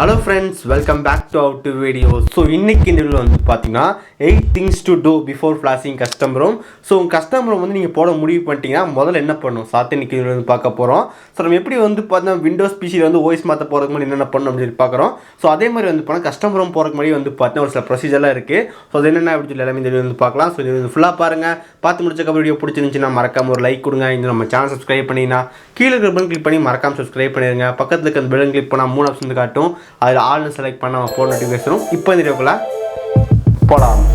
Hello friends, welcome back to our two videos. So இன்னைக்கு இந்த வீடியோல வந்து பாத்தீங்கன்னா 8 things to do before flashing custom ROM. So custom ROM வந்து நீங்க போட முடிவு பண்ணிட்டீங்கன்னா முதல்ல என்ன பண்ணணும் சாத்த இன்னைக்கு இந்த வீடியோல பார்க்க போறோம். So நம்ம எப்படி வந்து பார்த்தா Windows PC ல வந்து OS மாத்த போறதுக்கு முன்னாடி என்னென்ன பண்ணணும் அப்படி பார்க்கறோம். So அதே மாதிரி வந்து பண்ணா custom ROM போறதுக்கு முன்னாடி வந்து பார்த்தா ஒரு சில ப்ரொசீஜர்லாம் இருக்கு. So அது என்னென்ன அப்படி சொல்லி எல்லாமே இந்த வீடியோல வந்து பார்க்கலாம். So இது ஃபுல்லா பாருங்க. பார்த்து முடிச்சக்க வீடியோ பிடிச்சிருந்துச்சுனா மறக்காம ஒரு லைக் கொடுங்க. இந்த நம்ம சேனல் சப்ஸ்கிரைப் பண்ணினா கீழ இருக்கிற பட்டன் கிளிக் பண்ணி மறக்காம சப்ஸ்கிரைப் பண்ணிருங்க. பக்கத்துல இருக்க அந்த பெல் கிளிக் பண்ணா மூணு ஆப்ஷன் காட்டும். அதில் ஆல்னு செலக்ட் பண்ண போன் நோட்டிஃபிகேஷனும் இப்போ இந்த வீடியோக்குள்ள போலாம்.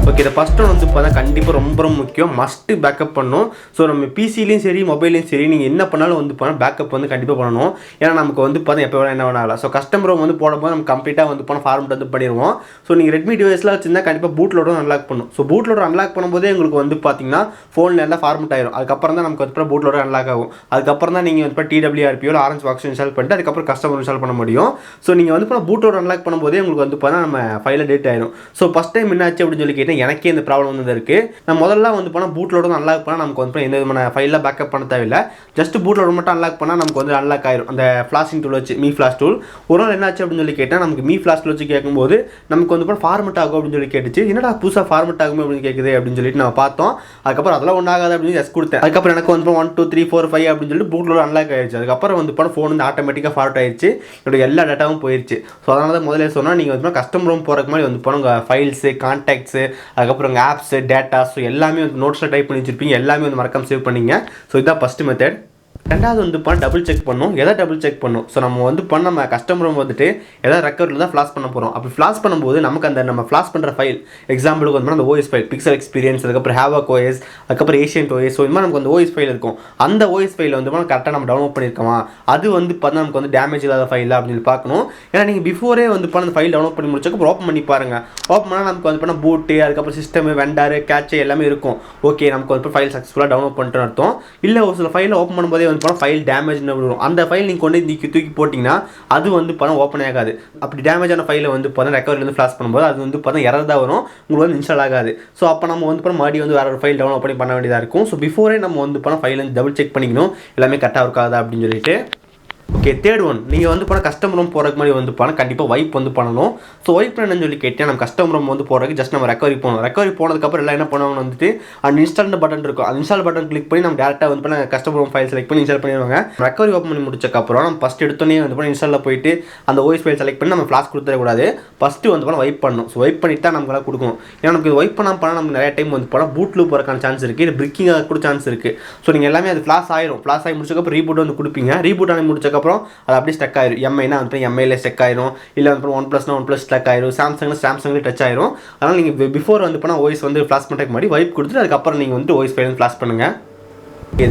ஓகே, இந்த ஃபஸ்ட் ஒன் வந்து பார்த்தா கண்டிப்பாக ரொம்ப முக்கியம், மஸ்ட்டு பேக்கப் பண்ணணும். ஸோ நம்ம பிசிலையும் சரி மொபைலையும் சரி நீங்கள் என்ன பண்ணாலும் வந்து பண்ணால் பேக்கப் வந்து கண்டிப்பாக பண்ணணும். ஏன்னா நமக்கு வந்து பார்த்தா எப்போ வேணால் என்ன வேணாலும். ஸோ கஸ்டம் ROM வந்து போடும்போது நம்ம கம்ப்ளீட்டாக வந்து பண்ண ஃபார்மெட் வந்து பண்ணிடுவோம். ஸோ நீங்கள் ரெட்மி டிவைஸ்லாம் வச்சுருந்தா கண்டிப்பாக பூட் லோடரும் அன்லாக் பண்ணும். ஸோ பூட் லோடர் அன்லாக் பண்ணும்போதே உங்களுக்கு வந்து பார்த்தீங்கன்னா ஃபோனில் எல்லாம் ஃபார்மெட் ஆயிடும். அதுக்கப்புறம் தான் நமக்கு வந்து பூட் லோடர் அன்லாக் ஆகும். அதுக்கப்புறம் தான் நீங்கள் வந்து TWRPO ஆரஞ்ச் பாக்ஸ் இன்ஸ்டால் பண்ணிட்டு அதுக்கப்புறம் கஸ்டம் இன்ஸ்டால் பண்ண முடியும். ஸோ நீங்கள் வந்து பூட் லோடர் அன்லாக் பண்ணும்போதே உங்களுக்கு வந்து பார்த்தா நம்ம ஃபைலில் டேட் ஆயிடும். ஸோ ஃபஸ்ட் டைம் என்ன ஆச்சு அப்படின்னு சொல்லி கேட்டால் எனக்கே இந்த ப்ராப்ளம் வந்து இருக்கு. நான் முதல்ல வந்து பண்ணா பூட் லோடர் அன்லாக் பண்ணா நமக்கு வந்து எந்த விதமான ஃபைல்ல பேக்கப் பண்ண தேவையில்லை. ஜஸ்ட் பூட் லோடர் மட்டும் அன்லாக் பண்ணா நமக்கு வந்து அன்லாக் ஆயிடும். அந்த ஃபிளாஷிங் டூல் வச்சு மீ ஃபிளாஷ் டூல் ஒரு நாள் என்ன ஆச்சு அப்படின்னு சொல்லி கேட்டா நமக்கு மீ ஃபிளாஷ் டூல் வச்சு கேட்கும்போது நமக்கு வந்து ஃபார்மெட் ஆகும் அப்படின்னு சொல்லி கேட்டுச்சு. என்னடா புதுசாக ஃபார்மெட் ஆகும் அப்படின்னு கேட்குது அப்படின்னு சொல்லிட்டு நம்ம பார்த்தோம். அதுக்கப்புறம் அதெல்லாம் ஒன்றாகாது அப்படின்னு எஸ் கொடுத்தேன். அதுக்கப்புறம் எனக்கு வந்து 1 2 3 4 5 அப்படின்னு சொல்லிட்டு பூட் லோடர் அன்லாக் ஆயிடுச்சு. அதுக்கப்புறம் வந்து ஃபோன் வந்து ஆட்டோமேட்டிக்காக ஃபார்வர்ட் ஆயிடுச்சு. என்னோட எல்லா டேட்டாவும் போயிடுச்சு. ஸோ அதனால தான் முதல்ல சொன்னால் நீங்கள் வந்து கஸ்டம் ROM போகிறக்கு மாதிரி வந்து உங்கள் ஃபைல்ஸு கான்டாக்ட்ஸு அதுக்கப்புறம் உங்கள் ஆப்ஸு டேட்டாஸ் எல்லாமே வந்து நோட்ஸில் டைப் பண்ணி வச்சிருப்பீங்க. எல்லாமே வந்து மறக்காம சேவ் பண்ணிங்க. ஸோ இதுதான் ஃபஸ்ட்டு மெத்தட். ரெண்டாவது வந்து டபுள் செக் பண்ணும். எதை டபுள் செக் பண்ணும்? ஸோ நம்ம வந்து நம்ம கஸ்டம் ROM வந்துட்டு எதாவது ரெக்கார்டில் தான் ஃப்ளாஷ் பண்ண போகிறோம். அப்படி ஃப்ளாஷ் பண்ணும்போது நமக்கு அந்த நம்ம ஃப்ளாஷ் பண்ணுற ஃபைல் எக்ஸாம்பிளுக்கு வந்து அந்த OS ஃபைல் பிக்சல் எக்ஸ்பீரியன்ஸ் அதுக்கப்புறம் ஹேவாக் OS அதுக்கப்புறம் ஏஷியன்ட் OS. ஸோ இந்த மாதிரி நமக்கு அந்த OS ஃபைல் இருக்கும். அந்த OS ஃபைல் வந்து கரெக்டாக நம்ம டவுன்லோட் பண்ணியிருக்கோமா, அது வந்து பார்த்தா நமக்கு வந்து டேமேஜ் இல்லாத ஃபைல் அப்படின்னு பார்க்கணும். ஏன்னா நீங்கள் பிஃபோரே வந்து அந்த ஃபைல் டவுன்லோட் பண்ணி முடிச்சக்கப்புறம் ஓப்பன் பண்ணி பாருங்கள். ஓப்பன் பண்ணால் நமக்கு வந்து பூட்டு அதுக்கப்புறம் சிஸ்டம் வெண்டாரு கேட்ச் எல்லாமே இருக்கும். ஓகே, நமக்கு வந்து ஃபைல் சக்ஸஸ்ஃபுல்லாக டவுன்லோட் பண்ணிட்டு அர்த்தம். இல்லை ஒரு சில ஃபைலை ஓப்பன் பண்ணும்போதே வந்து ஃபைல் டேமேஜ் வரும். அந்த ஃபைல் நீங்கள் கொண்டு தூக்கி போட்டிங்கன்னா அது வந்து ஓப்பன் ஆகாது. அப்படி டேமேஜ் ஆன ஃபைலை வந்து ரெக்கவரிலேருந்து ஃப்ளாஷ் பண்ணும்போது அது வந்து எரர் தான் வரும், உங்களுக்கு வந்து இன்ஸ்டால் ஆகாது. ஸோ அப்போ நம்ம வந்து மறுபடியும் வந்து வேற ஒரு ஃபைல் டவுன்லோட் பண்ணி பண்ண வேண்டியதாக இருக்கும். ஸோ பிஃபோரே நம்ம வந்து ஃபைல் வந்து டபுள் செக் பண்ணிக்கணும் எல்லாமே கரெக்டாக இருக்காதா அப்படின்னு சொல்லிட்டு. ஓகே, தேர்ட் ஒன், நீங்கள் வந்து கஸ்டம் ROM போகிறதுக்கு மாதிரி வந்து கண்டிப்பாக வைப் வந்து பண்ணணும். ஸோ வைப் என்னன்னு சொல்லி கேட்டேன். நம்ம கஸ்டம் ROM வந்து போகிறதுக்கு ஜஸ்ட் நம்ம ரெக்கவரி போகணும். ரெக்கவரி போனதுக்கப்புறம் எல்லாம் என்ன பண்ணுவாங்கன்னு வந்துட்டு அந்த இன்ஸ்டால் பட்டன் இருக்கும். அந்த இன்ஸ்டால் பட்டன் கிளிக் பண்ணி நம்ம டேரெக்டாக வந்து கஸ்டம் ROM ஃபைல் செலக்ட் பண்ணி இன்ஸ்டால் பண்ணிடுவாங்க. ரெக்கவரி ஓப்பன் பண்ணி முடிச்சக்கப்புறம் நம்ம ஃபஸ்ட் எடுத்தோன்னே வந்து இன்ஸ்டாலில் போயிட்டு அந்த OS ஃபைல் செலக்ட் பண்ணி நம்ம ஃப்ளாஷ் கொடுத்துடக்கூடாது. ஃபஸ்ட்டு வந்து வைப் பண்ணணும். ஸோ வைப் பண்ணிட்டு தான் நமக்கு கொடுக்கணும். ஏன்னா நமக்கு வைப் பண்ணால் நமக்கு நிறைய டைம் வந்து பூட்டில் போகிறக்கான சான்ஸ் இருக்குது, இது பிரிக்கிங் கூட சான்ஸ் இருக்குது. ஸோ நீங்கள் எல்லாமே அது ஃப்ளாஷ் ஆயிரும். ஃப்ளாஷ் ஆகி முடிச்சக்கப்புறம் ரீபூட் வந்து கொடுப்பீங்க. ரீபூட் ஆகி முடிச்சக்கப்புறம் அது அப்படியே ஸ்டக் ஆயிரும். எம்ஐனா வந்து எம்ஐல ஸ்டக் ஆயிரும். இல்லை வந்து OnePlusனா OnePlus ஸ்டக் ஆயிரும். சாம்சங்ல டச் ஆயிரும். அதனால் நீங்கள் பிஃபோர் வந்து OS வந்து ஃப்ளாஷ் பண்ணுறதுக்கு முன்னாடி வைப் கொடுத்துட்டு அதுக்கப்புறம் நீங்கள் வந்து OS ஃபைல் ஃப்ளாஷ் பண்ணுங்கள்.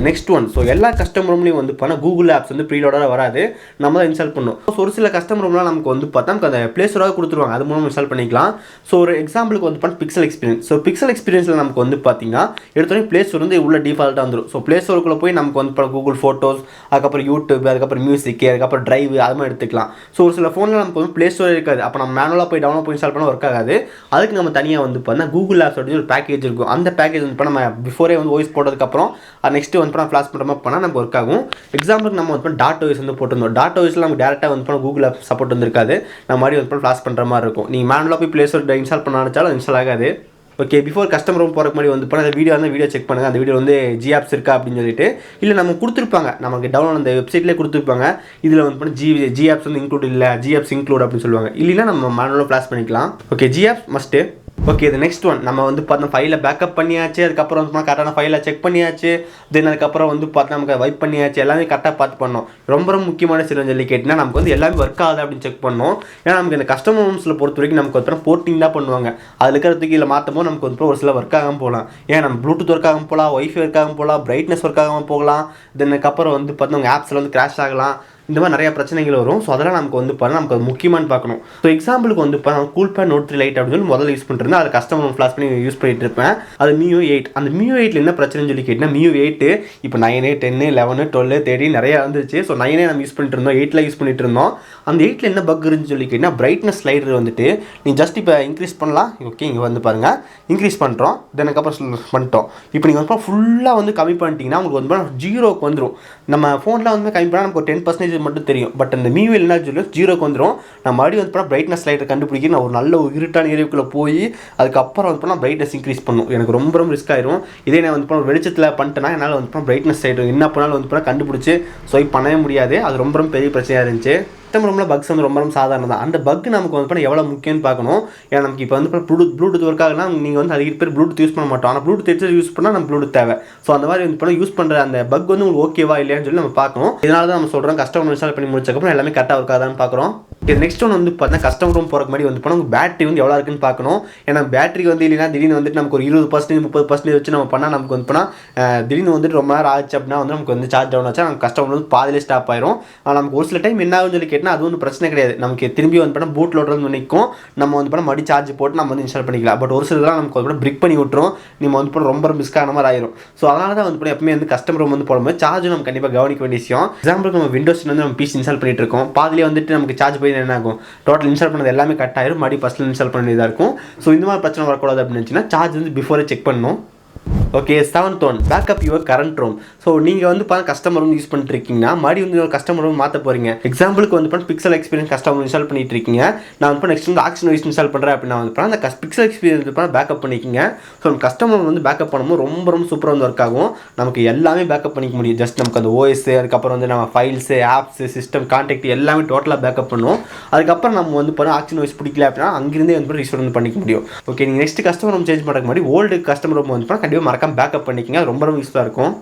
நெக்ஸ்ட் ஒன், ஸோ எல்லா கஸ்டம் ROMலையும் வந்து கூகுள் ஆப்ஸ் வந்து ப்ரீலோடாக வராது, நம்ம தான் இன்ஸ்டால் பண்ணணும். ஸோ ஒரு சில கஸ்டம் ROMலாம் நமக்கு வந்து நமக்கு அந்த ப்ளே ஸ்டோராக கொடுத்துருவாங்க, அது மூலம் இன்ஸ்டால் பண்ணிக்கலாம். ஸோ ஒரு எக்ஸாம்பிளுக்கு வந்து பிக்சல் எக்ஸ்பீரியன்ஸ். ஸோ பிக்சல் எக்ஸ்பீரியன்ஸில் நமக்கு வந்து பார்த்தீங்கன்னா எடுத்தோடனே ப்ளே ஸ்டோர் வந்து உள்ள டிஃபால்ட்டாக வந்துடும். ஸோ ப்ளே ஸ்டோருக்குள்ளே போய் நமக்கு வந்து கூகுள் ஃபோட்டோஸ் அதுக்கப்புறம் யூடியூப் அதுக்கப்புறம் மியூசிக் அதுக்கப்புறம் டிரைவ் அது மாதிரி எடுத்துக்கலாம். ஸோ ஒரு சில ஃபோனில் நமக்கு வந்து ப்ளே ஸ்டோர் இருக்காது. அப்போ நம்ம மேனுவலாக போய் டவுன்லோட் பண்ணி இன்ஸ்டால் பண்ண ஒர்க் ஆகாது. அதுக்கு நம்ம தனியாக வந்து கூகுள் ஆப்ஸ் அப்படின்னு ஒரு பேக்கேஜ் இருக்கும். அந்த பேக்கேஜ் வந்து நம்ம பிஃபோரே வந்து OS போட்டதுக்கப்புறம் அது நெக்ஸ்ட் வந்து ஃப்ளாஷ் பண்ணுற பண்ணால் நமக்கு ஒர்க் ஆகும். எக்ஸாம்பிளுக்கு நம்ம வந்து .OS வந்து போட்டிருந்தோம். .OSல நமக்கு டேரெக்டாக வந்து கூகுள் ஆப் சப்போர்ட் வந்துருக்காது. நம்ம மாதிரி வந்து ஃப்ளாஷ் பண்ணுற மாதிரி இருக்கும். நீங்கள் மேனுவலாக போய் ப்ளே ஸ்டோர் இன்ஸ்டால் பண்ண நினச்சாலும் இன்ஸ்டால் ஆகாது. ஓகே, பிஃபோர் கஸ்டம் ROM போகிறக்கு மாதிரி வந்து அந்த வீடியோ செக் பண்ணுங்கள். அந்த வீடியோ வந்து ஜிஆப்ஸ் இருக்கா அப்படின்னு சொல்லிட்டு. இல்லை நம்ம கொடுத்துருப்பாங்க, நமக்கு டவுன்லோட் அந்த வெப்சைட்லேயே கொடுத்துருப்பாங்க. இதில் வந்து ஜிஆப்ஸ் வந்து இன்க்ளூட் இல்லை, ஜிஆப்ஸ் இன்க்ளூட் அப்படின்னு சொல்லுவாங்க. இல்லைன்னா நம்ம மேனுவலாக ஃப்ளாஷ் பண்ணிக்கலாம். Okay, GApps must. ஓகே, இது நெக்ஸ்ட் ஒன், நம்ம வந்து ஃபைலை பேக்கப் பண்ணியாச்சு. அதுக்கப்புறம் வந்து கரெக்டான ஃபைலை செக் பண்ணியாச்சு. தென் அதுக்கப்புறம் வந்து நமக்கு வைப் பண்ணியாச்சு. எல்லாமே கரெக்டாக பார்த்து பண்ணோம். ரொம்ப முக்கியமான சில சொல்லி கேட்டிங்கன்னா நமக்கு வந்து எல்லாமே ஒர்க் ஆகுது அப்படின்னு செக் பண்ணோம். ஏன்னா நமக்கு இந்த கஸ்டம் ROMஸில் பொறுத்த வரைக்கும் நமக்கு வந்து போர்ட்டிங் தான் பண்ணுவாங்க. அதில் இருக்கிறதுக்கு இதில் மாற்றும் போது நமக்கு வந்து ஒரு சில ஒர்க் ஆகாமல் போகலாம். ஏன் நம்ம ப்ளூடூத் ஒர்க் ஆகாமல் போகலாம், ஒய்ஃபை ஒர்க் ஆகாமல் போகலாம், பிரைட்னஸ் ஒர்க் ஆகாமல் போகலாம். தென் அதுக்கப்புறம் வந்து உங்கள் ஆப்ஸில் வந்து கிராஷ் ஆகலாம். இந்த மாதிரி நிறைய பிரச்சனைகள் வரும். ஸோ அதெல்லாம் நமக்கு வந்து பார்த்தா நமக்கு அது முக்கியமானு பார்க்கணும். ஸோ எக்ஸாம்பிளுக்கு வந்து பார்த்தா கூல்பேட் நோட் 3 லைட் அப்படின்னு சொல்லி முதல்ல யூஸ் பண்ணிட்டு இருந்தேன். அது கஸ்டமர் ரோம் ஃப்ளாஷ் பண்ணி யூஸ் பண்ணிட்டு இருப்பேன். அது மியூ 8. அந்த மியூ 8ல என்ன பிரச்சனைன்னு சொல்லி கேட்டீங்கன்னா, மியூ 8 இப்போ 9, 10, 11, 12, 13 நிறைய வந்துருச்சு. ஸோ 9 நம்ம யூஸ் பண்ணிட்டு இருந்தோம், 8ல யூஸ் பண்ணிட்டு இருந்தோம். அந்த 8ல என்ன பக் இருந்துன்னு சொல்லி கேட்டீங்கன்னா, பிரைட்னஸ் ஸ்லைடர் வந்துட்டு நீ ஜஸ்ட் இப்போ இன்க்ரீஸ் பண்ணலாம். ஓகே, இங்கே வந்து பாருங்கள், இன்க்ரீஸ் பண்ணுறோம், தென் அதுக்கப்புறம் பண்ணிட்டோம். இப்போ நீங்கள் வந்து ஃபுல்லாக வந்து கம்மி பண்ணிட்டீங்கன்னா உங்களுக்கு வந்து 0க்கு வந்துடும். நம்ம ஃபோனில் வந்து கம்மி பண்ணால் நமக்கு ஒரு 10% மட்டும் தெரியும். பட் அந்த மியூவில் என்ன சொல்லி 0க்கு வந்துடும். நான் மறுபடியும் வந்து பிரைட்னஸ் ஸ்லைடர் கண்டுபிடிக்க நான் ஒரு நல்ல இருட்டான ஏரியாவுக்குள்ளே போய் அதுக்கப்புறம் வந்து பண்ணால் பிரைட்னஸ் இன்க்ரீஸ் பண்ணும். எனக்கு ரொம்ப ரிஸ்க் ஆயிரும். இதே நான் வந்து பண்ண வெளிச்சத்தில் பண்ணிட்டேன்னா என்னால் வந்து பிரைட்னஸ் ஸ்லைடர் என்ன பண்ணாலும் வந்து பண்ணால் கண்டுபிடிச்சி ஸ்வைப் பண்ணவே முடியாது. அது ரொம்ப பெரிய பிரச்சனையாக இருந்துச்சு. கஸ்டமர் ரூமில் பக்ஸ் வந்து ரொம்ப சாதாரண தான். அந்த பக் நமக்கு வந்து பண்ண எவ்வளோ முக்கியம்னு பார்க்கணும். ஏன்னா நமக்கு இப்போ வந்து ப்ளூடூத் ஒர்க் ஆகலாம். நீங்கள் வந்து அதிக பேர் ப்ளூடூத் யூஸ் பண்ண மாட்டோம். ஆனால் ப்ளூடூத் எடுத்து யூஸ் பண்ணால் நம்ம ப்ளூடூத் தேவை. ஸோ அந்த மாதிரி வந்து பண்ண யூஸ் பண்ணுற அந்த பக் வந்து உங்களுக்கு ஓகேவா இல்லையான்னு சொல்லி நம்ம பார்க்கணும். இதனால தான் நம்ம சொல்கிறோம் கஸ்டமர் இன்ஸ்டால் பண்ணி முடிச்சக்கப்புறம் எல்லாமே கரெக்டாக இருக்காதான்னு பார்க்குறோம். இது நெக்ஸ்ட் ஒன்று வந்து பார்த்தீங்கன்னா கஸ்டமர் ரூம் போகிற மாதிரி வந்து பண்ணால் உங்கள் பேட்டரி வந்து எவ்வளோ இருக்குன்னு பார்க்கணும். ஏன்னா பேட்டரி வந்து இல்லைன்னா திடீர்னு வந்துட்டு நமக்கு ஒரு 20% 30% வச்சு நம்ம பண்ணால் நமக்கு வந்து பண்ணால் திடீர்னு வந்துட்டு ரொம்ப நேரம் ஆச்சு அப்படின்னா வந்து நமக்கு வந்து சார்ஜ் டவுன் ஆச்சா நமக்கு கஸ்டமர் வந்து பாதிலே ஸ்டாப் ஆயிரும். நமக்கு ஒரு சில டைம் என்ன ஆகுன்னு சொல்லி கேட்டால் அது ஒன்றும் பிரச்சனை கிடையாது. நமக்கு திரும்பி வந்து பண்ணால் பூட் லோடர் நிற்கும். நம்ம வந்து பண்ணால் மடி சார்ஜ் போட்டு நம்ம வந்து இன்ஸ்டால் பண்ணிக்கலாம். பட் ஒரு சிலலாம் நமக்கு வந்து பிரிக் பண்ணி விட்டுரும். நம்ம வந்து பண்ண ரொம்ப மிஸ் ஆன மாதிரி ஆயிரும். ஸோ அதனால தான் வந்து பண்ண எப்பவுமே வந்து கஸ்டமர் ரூம் வந்து போடும்போது சார்ஜ் நம்ம கண்டிப்பாக கவனிக்க வேண்டிய விஷயம். எக்ஸாம்பிளுக்கு நம்ம விண்டோஸ் வந்து நம்ம பிசி இன்ஸ்டால் பண்ணிட்டு இருக்கோம். பாதிலே வந்துட்டு நமக்கு சார்ஜ் போய் என்ன ஆகும், டோட்டல் இன்ஸ்டால் பண்ணது எல்லாமே கட் ஆயிரும். மறுபடி ஃபஸ்ட்டில் இன்ஸ்டால் பண்ண வேண்டியதாக இருக்கும். ஸோ இந்த மாதிரி பிரச்சனை வரக்கூடாது அப்படின்னு நினச்சின்னா சார்ஜ் வந்து பிஃபோரே செக் பண்ணணும். Okay, 7th one, backup your current room. So நீங்கள் வந்து பார்த்தா கஸ்டமர் ரூம் யூஸ் பண்ணிட்டு இருக்கீங்கன்னா மறுபடியும் வந்து ஒரு கஸ்டமர் ரூம் மாற்ற போகிறீங்க. எக்ஸாம்பிளுக்கு வந்து பண்ண பிக்சல் எக்ஸ்பீரியன்ஸ் கஸ்டமர் இன்ஸ்டால் பண்ணிட்டு இருக்கீங்க. நான் வந்து நெக்ஸ்ட் வந்து ஆக்ஷன் வைஸ் இன்ஸ்டால் பண்ணுறேன் அப்படின்னா வந்து அந்த பிக்சல் எக்ஸ்பீரியன்ஸ் பண்ணால் பேக்கப் பண்ணிக்கிங்க. ஸோ நம்ம கஸ்டமர் வந்து பேக்கப் பண்ணும்போது ரொம்ப சூப்பராக வந்து ஒர்க் ஆகும். நமக்கு எல்லாமே பேக்கப் பண்ணிக்க முடியும். ஜஸ்ட் நமக்கு அந்த ஓஎஸ், அதுக்கப்புறம் வந்து நம்ம ஃபைல்ஸு, ஆப்ஸு, சிஸ்டம், கான்டாக்ட் எல்லாமே டோட்டலாக பேக்கப் பண்ணுவோம். அதுக்கப்புறம் நம்ம வந்து பண்ண ஆக்ஷன் வைஸ் பிடிக்கல அப்படின்னா அங்கிருந்தே வந்து ரீஸ்டோர் வந்து பண்ணிக்க முடியும். ஓகே, நீங்கள் நெக்ஸ்ட் கஸ்டமர் ரூம் சேஞ்ச் பண்ணுறதுக்கு முன்னாடி ஓல்டு கஸ்டமர் ரூம் வந்து பண்ணால் கண்டிப்பாக மறக்காம பேக்கப் பண்ணிக்கிங்க. ரொம்ப யூஸ்ஃபுல்லாக இருக்கும்.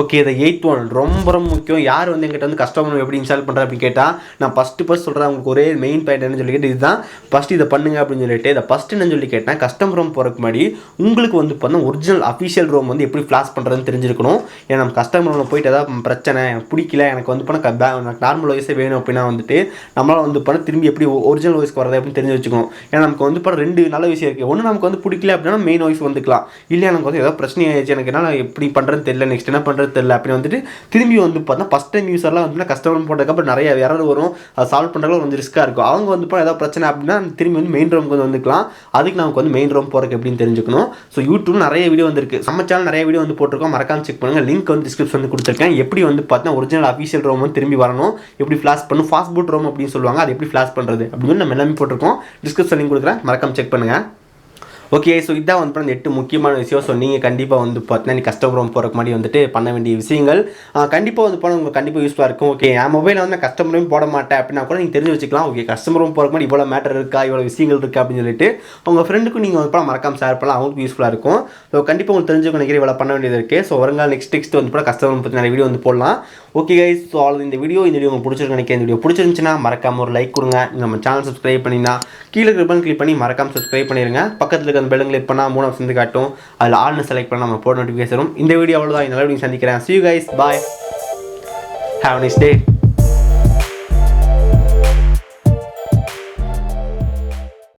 ஓகே, இந்த 8th ஒன் ரொம்ப முக்கியம். யார் வந்து எங்கிட்ட வந்து கஸ்டமர் எப்படி இன்ஸ்டால் பண்ணுறேன் அப்படின்னு கேட்டால் நான் ஃபஸ்ட்டு சொல்கிறேன். உங்களுக்கு ஒரே மெயின் பாயிண்ட் என்ன சொல்லி கேட்டு இதுதான் ஃபஸ்ட்டு இதை பண்ணுங்க அப்படின்னு சொல்லிட்டு இதை ஃபஸ்ட்டு என்ன சொல்லி கேட்டேன், கஸ்டமர் ரூம் போகிறதுக்கு முன்னாடி உங்களுக்கு வந்து பார்த்தா ஒரிஜினல் அஃபிஷியல் ரூம் வந்து எப்படி ஃப்ளாஷ் பண்ணுறதுன்னு தெரிஞ்சிருக்கணும். ஏன்னா நம்ம கஸ்டமர் ரூமில் போயிட்டு ஏதாவது பிரச்சனை எனக்கு பிடிக்கல, எனக்கு வந்து பண்ண எனக்கு நார்மல் வாய்ஸே வேணும் அப்படின்னா வந்துட்டு நம்மளால் வந்து பண்ண திரும்பி எப்படி ஒரிஜினல் வாய்ஸ்க்கு வரது அப்படின்னு தெரிஞ்சு வச்சுக்கணும். ஏன்னா நமக்கு வந்து பண்ண 2 நல்ல விஷயம் இருக்குது. ஒன்று நமக்கு வந்து பிடிக்கல அப்படின்னா மெயின் வாய்ஸ் வந்துக்கலாம். இல்லை எனக்கு வந்து ஏதாவது பிரச்சனை ஆயிடுச்சு, எனக்கு என்ன எப்படி பண்ணுறதுன்னு தெரியல, நெக்ஸ்ட் என்ன பண்ணுறது தெரியல அப்படின்னு வந்துட்டு திரும்பி வந்து பார்த்தா ஃபஸ்ட் டைம் யூஸர்லாம் வந்து கஸ்டமர் போட்டதுக்கப்புறம் நிறைய எரர் வரும். அதை சால்வ் பண்ணுறதுல கொஞ்சம் ரிஸ்க்காக இருக்கும். அவங்க வந்து ஏதாவது பிரச்சனை அப்படின்னா திரும்பி வந்து மெயின் ரூமுக்கு வந்துக்கலாம். அதுக்கு நமக்கு வந்து மெயின் ரூம் போகிறதுக்கு எப்படின்னு தெரிஞ்சுக்கணும். ஸோ யூடியூப் நிறைய வீடியோ வந்துருக்கு, நம்ம சேனல் நிறைய வீடியோ வந்து போட்டிருக்கோம். மறக்காம செக் பண்ணுங்கள். லிங்க் வந்து டிஸ்கிரிப்ஷன் வந்து கொடுத்துருக்கேன். எப்படி வந்து பார்த்தா ஒரிஜினல் அஃபிஷியல் ரூம் வந்து திரும்பி வரணும், எப்படி ஃப்ளாஷ் பண்ணணும், ஃபாஸ்ட்பூட் ரோம் அப்படின்னு சொல்லுவாங்க, அது எப்படி ஃப்ளாஷ் பண்ணுறது அப்படின்னு நம்ம எல்லாமே போட்டிருக்கோம். டிஸ்கிரிப்ஷன் லிங்க் கொடுக்குறேன், மறக்காம செக் பண்ணுங்கள். ஓகே, ஸோ இதான் வந்து அந்த 8 முக்கியமான விஷயம். ஸோ நீங்கள் கண்டிப்பாக வந்து பார்த்தீங்கன்னா நீ கஸ்டமர் ரூம் போகிறக்கு மாதிரி வந்துட்டு பண்ண வேண்டிய விஷயங்கள் கண்டிப்பாக வந்து போனால் உங்களுக்கு கண்டிப்பாக யூஸ்ஃபுல்லாக இருக்கும். ஓகே, என் மொபைலில் வந்து நான் கஸ்டமர் ரூம் போட மாட்டேன் அப்படின்னா கூட நீங்கள் தெரிஞ்சு வச்சுக்கலாம். ஓகே, கஸ்டமர் ரூம் போகிறக்கு மாதிரி இவ்வளோ மேட்டர் இருக்கா, இவ்வளோ விஷயங்கள் இருக்கா அப்படின்னு சொல்லிட்டு உங்கள் ஃப்ரெண்டுக்கும் நீங்கள் வந்து மறக்காம ஷேர் பண்ணலாம், அவங்களுக்கு யூஸ்ஃபுல்லாக இருக்கும். ஸோ கண்டிப்பாக உங்களுக்கு தெரிஞ்சுக்க நினைக்கிறேன் இவ்வளோ பண்ண வேண்டியது இருக்குது. ஸோ வருங்கால நெக்ஸ்ட் வந்து போல கஸ்டமர் ரூம் பற்றி நிறைய வீடியோ வந்து போடலாம். ஓகே கைஸ், ஸோ அவ்வளோ இந்த வீடியோ உங்களுக்கு பிடிச்சிருக்கு நினைக்கிறேன். இந்த வீடியோ பிடிச்சிருந்துச்சுன்னா மறக்காம ஒரு லைக் கொடுங்க. நம்ம சேனல் சப்ஸ்கிரைப் பண்ணினா கீழே ரிப்பன் கிளிக் பண்ணி மறக்காம சப்ஸ்கிரைப் பண்ணிடுங்க. பக்கத்தில் இருக்க அந்த பெல் கிளிக் பண்ணால் 3 ஆப்ஷன் காட்டும், அதில் ஆல்னு செலக்ட் பண்ணால் நம்ம போட நோட்டிஃபிகேஷன் வரும். இந்த வீடியோ அவ்வளோதான். நல்ல வீடியோ சந்திக்கிறேன். See you guys, bye, have a nice day.